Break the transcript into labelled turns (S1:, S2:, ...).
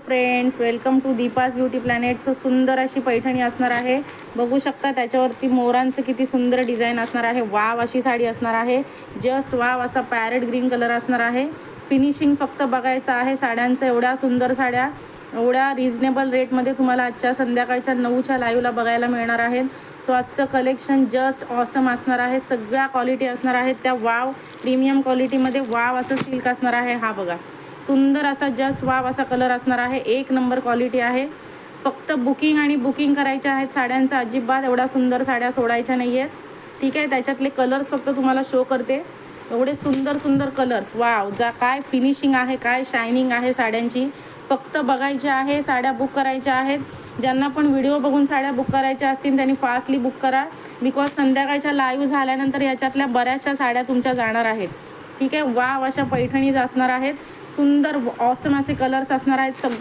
S1: Friends, welcome to Deepa's beauty planet. So सुंदर अशी पैठणी असणार आहे. बघू शकता त्याच्यावरती मोरांचं किती सुंदर डिझाईन असणार आहे. वाव अशी साडी असणार आहे. जस्ट वाव असा पॅरेट ग्रीन कलर असणार आहे. फिनिशिंग फक्त बघायचं आहे साड्यांचं. एवढ्या सुंदर साड्या एवढ्या रिजनेबल रेटमध्ये तुम्हाला आजच्या संध्याकाळच्या 9च्या लाईव्हला बघायला मिळणार आहेत. सो आजचं कलेक्शन जस्ट ऑसम असणार आहे. सगळ्या क्वालिटी असणार आहेत त्या वाव प्रीमियम क्वालिटीमध्ये. वाव असं सिल्क असणार आहे. हा बघा सुंदर असा जस्ट वाव असा कलर असणार आहे. एक नंबर क्वालिटी आहे. फक्त बुकिंग आणि बुकिंग करायच्या आहेत साड्यांचा. अजिबात एवढ्या सुंदर साड्या सोडायच्या नाही आहेत. ठीक आहे, त्याच्यातले कलर्स फक्त तुम्हाला शो करते. एवढे सुंदर सुंदर कलर्स. वाव, जा काय फिनिशिंग आहे, काय शायनिंग आहे साड्यांची. फक्त बघायचे आहे, साड्या बुक करायच्या आहेत. ज्यांना पण व्हिडिओ बघून साड्या बुक करायच्या असतील त्यांनी फास्टली बुक करा. बिकॉज संध्याकाळच्या लाईव्ह झाल्यानंतर ह्याच्यातल्या बऱ्याचशा साड्या तुमच्या जाणार आहेत. ठीक आहे, वाव अशा पैठणीज असणार आहेत. सुंदर ऑसम असे कलर्स असणार आहेत. सगळं